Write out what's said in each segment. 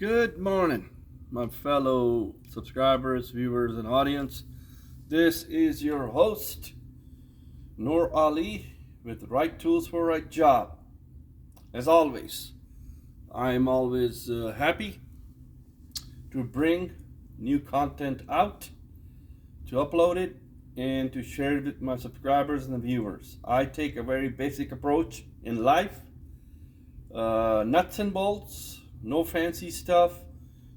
Good morning, my fellow subscribers, viewers, and audience. This is your host, Noor Ali, with Right Tools for Right Job. As always, I am always happy to bring new content out, to upload it, and to share it with my subscribers and the viewers. I take a very basic approach in life, nuts and bolts. No fancy stuff.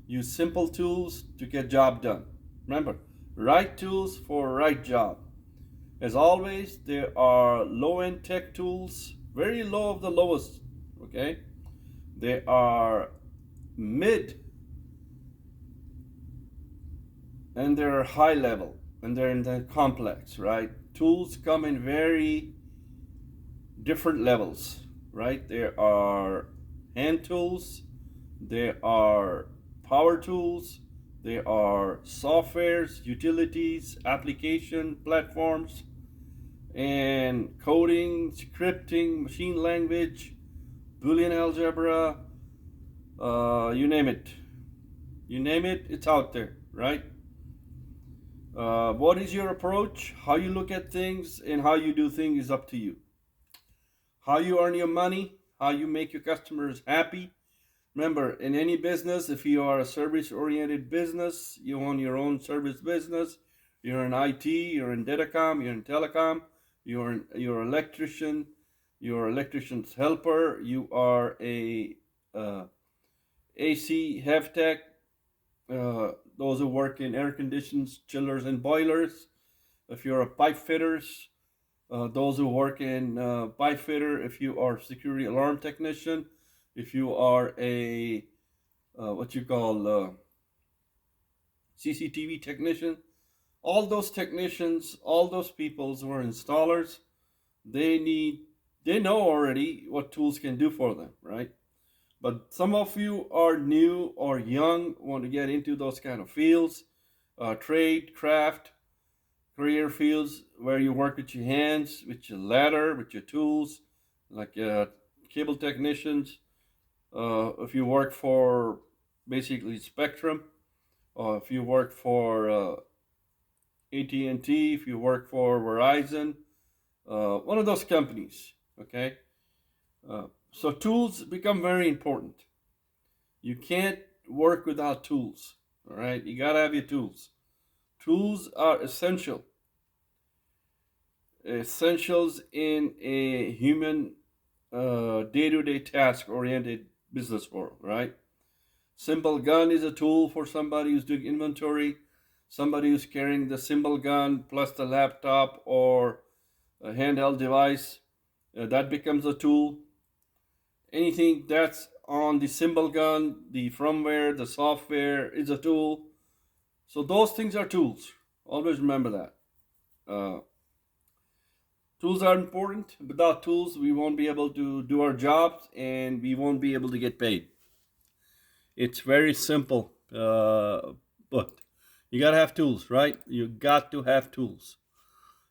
Use simple tools to get job done. Remember, right tools for right job. As always, there are low-end tech tools, very low of the lowest, okay? There are mid, and they're high level, and they're in the complex, right? Tools come in very different levels, right? There are hand tools, there are power tools, there are softwares, utilities, application platforms, and coding, scripting, machine language, Boolean algebra, you name it. You name it, it's out there, right? What is your approach? How you look at things and how you do things is up to you. How you earn your money, how you make your customers happy. Remember, in any business, if you are a service-oriented business, you own your own service business, you're in IT, you're in datacom, you're in telecom, you're an electrician, you're an electrician's helper, you are a AC hev tech, those who work in air conditions, chillers, and boilers. If you're a pipe fitters, those who work in pipe fitter, if you are security alarm technician, if you are a CCTV technician, all those technicians, all those people who are installers, they know already what tools can do for them, right? But some of you are new or young, want to get into those kind of fields, trade, craft, career fields where you work with your hands, with your ladder, with your tools, like cable technicians. If you work for basically Spectrum, or if you work for AT&T, if you work for Verizon, one of those companies, okay? So tools become very important. You can't work without tools, all right? You gotta have your tools. Tools are essentials in a human day-to-day task-oriented business world, right? Symbol gun is a tool for somebody who's doing inventory, somebody who's carrying the symbol gun plus the laptop or a handheld device, that becomes a tool. Anything that's on the symbol gun, the firmware, the software is a tool. So those things are tools. Always remember that. Tools are important. Without tools, we won't be able to do our jobs and we won't be able to get paid. It's very simple, but you gotta have tools, right? You got to have tools.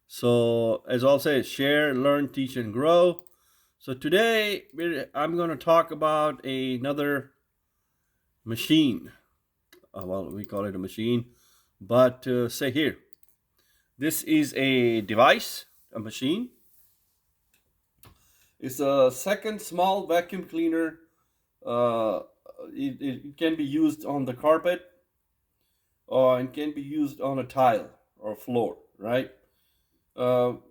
So as I'll say, share, learn, teach, and grow. So today I'm going to talk about another machine. Well, we call it a machine, but say here, this is a device, a machine. It's a second small vacuum cleaner. It can be used on the carpet, or it can be used on a tile or floor, right? To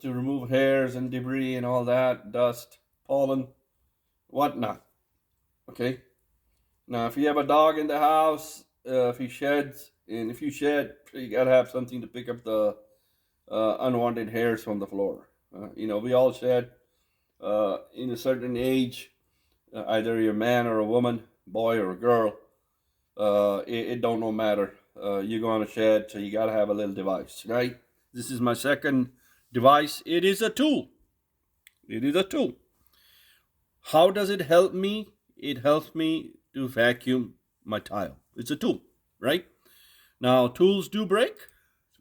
remove hairs and debris and all that, dust, pollen, whatnot. Okay. Now, if you have a dog in the house, if he sheds, and if you shed, you gotta have something to pick up the unwanted hairs from the floor. We all shed in a certain age, either you're a man or a woman, boy or a girl. It don't no matter. You're going to shed, so you gotta have a little device, right? This is my second device. It is a tool. It is a tool. How does it help me? It helps me to vacuum my tile. It's a tool, right? Now, tools do break.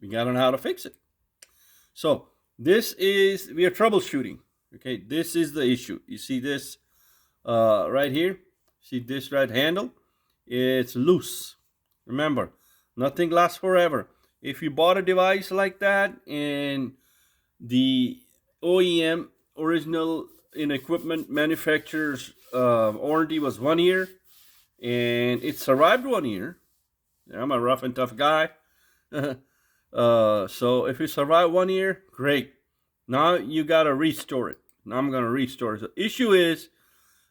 We got to know how to fix it. So we are troubleshooting. Okay, this is the issue. You see this right here? See this red handle? it's loose. Remember, nothing lasts forever. If you bought a device like that and the OEM, original in equipment manufacturer's warranty was 1 year and it survived 1 year, I'm a rough and tough guy. So if you survive 1 year, great. Now you gotta restore it. Now I'm gonna restore it. The issue is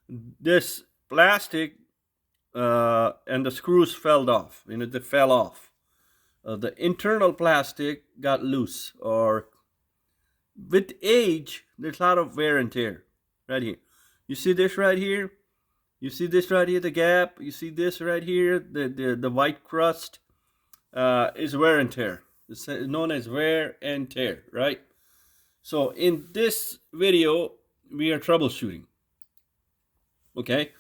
this plastic and the screws fell off. They fell off. The internal plastic got loose, or with age, there's a lot of wear and tear. Right here, you see this right here. You see this right here, the gap. You see this right here, the white crust is wear and tear. It's known as wear and tear, right? So in this video, we are troubleshooting. Okay.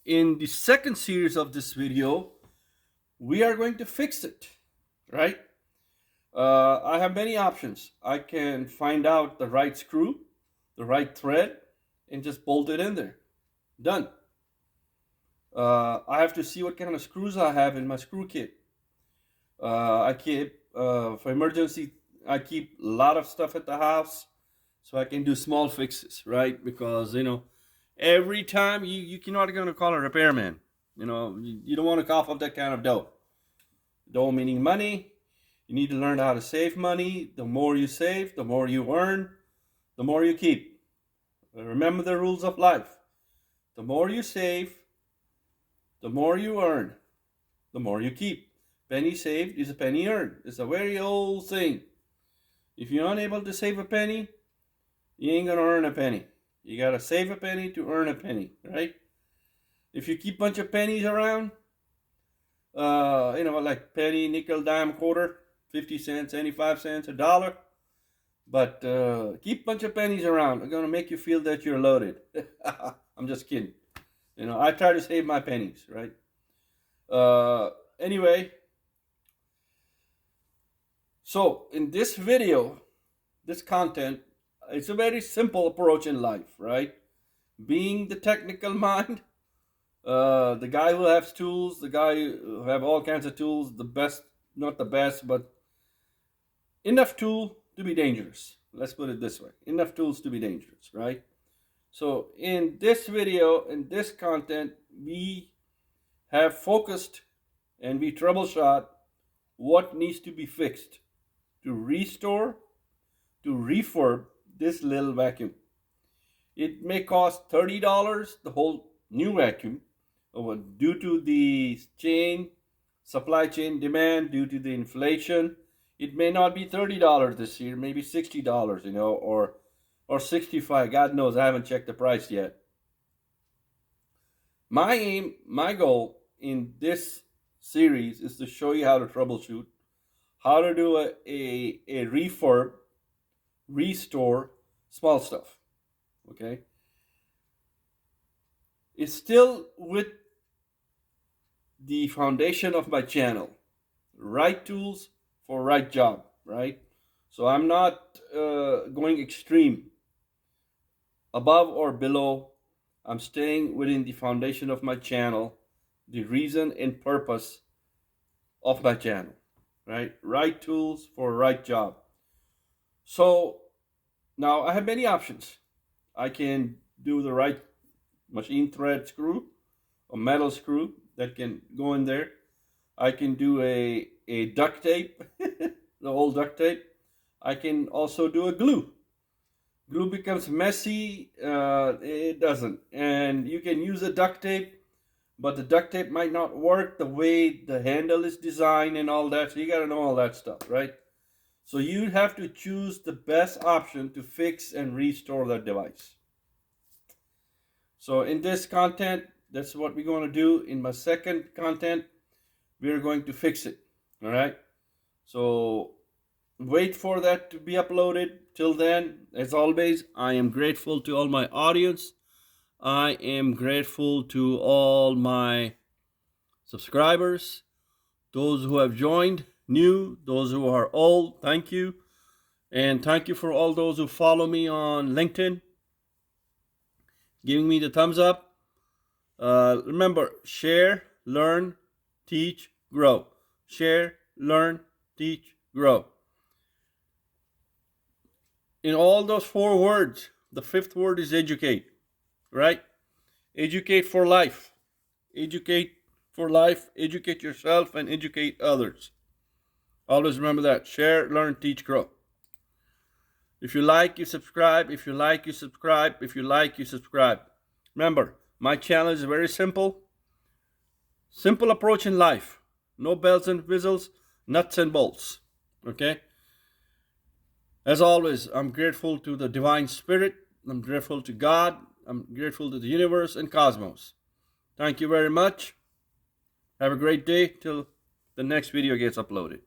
In the second series of this video, we are going to fix it, right? I have many options. I can find out the right screw, the right thread, and just bolt it in there. Done. I have to see what kind of screws I have in my screw kit. I keep, for emergency, I keep a lot of stuff at the house so I can do small fixes, right? Because, every time you're not going to call a repairman. You don't want to cough up that kind of dough. Dough meaning money. You need to learn how to save money. The more you save, the more you earn, the more you keep. Remember the rules of life. The more you save, the more you earn, the more you keep. Penny saved is a penny earned. It's a very old thing. If you're unable to save a penny, you ain't gonna earn a penny. You gotta save a penny to earn a penny, right? If you keep a bunch of pennies around, like penny, nickel, dime, quarter, 50 cents, 75 cents, $1. But keep a bunch of pennies around. They're gonna make you feel that you're loaded. I'm just kidding. I try to save my pennies, right? Anyway, so in this video, this content, it's a very simple approach in life, right? Being the technical mind, the guy who has tools, the guy who have all kinds of tools, the best, not the best, but enough tool to be dangerous. Let's put it this way. Enough tools to be dangerous, right? So in this video, in this content, we have focused and we troubleshot what needs to be fixed to restore, to refurb this little vacuum. It may cost $30, the whole new vacuum, due to the supply chain demand, due to the inflation. It may not be $30 this year, maybe $60, or $65. God knows, I haven't checked the price yet. My aim, my goal in this series is to show you how to troubleshoot, how to do a refurb, restore, small stuff. Okay? It's still with the foundation of my channel. Right tools for right job, right? So I'm not going extreme, above or below. I'm staying within the foundation of my channel, the reason and purpose of my channel, right? Right tools for right job. So now I have many options. I can do the right machine thread screw, a metal screw that can go in there. I can do a duct tape, the old duct tape. I can also do a glue. Glue becomes messy, it doesn't. And you can use a duct tape, but the duct tape might not work the way the handle is designed and all that. So you got to know all that stuff, right? So you have to choose the best option to fix and restore that device. So in this content, that's what we're going to do. In my second content, we're going to fix it. All right. So wait for that to be uploaded. Till then, as always, I am grateful to all my audience. I am grateful to all my subscribers, those who have joined new, those who are old. Thank you. And thank you for all those who follow me on LinkedIn, giving me the thumbs up. Remember, share, learn, teach, grow. Share, learn, teach, grow. In all those 4 words, the 5th word is educate, right? Educate for life. Educate for life. Educate yourself and educate others. Always remember that. Share, learn, teach, grow. If you like, you subscribe. If you like, you subscribe. If you like, you subscribe. Remember, my channel is very simple. Simple approach in life. No bells and whistles, nuts and bolts. Okay? As always, I'm grateful to the Divine Spirit. I'm grateful to God. I'm grateful to the universe and cosmos. Thank you very much. Have a great day till the next video gets uploaded.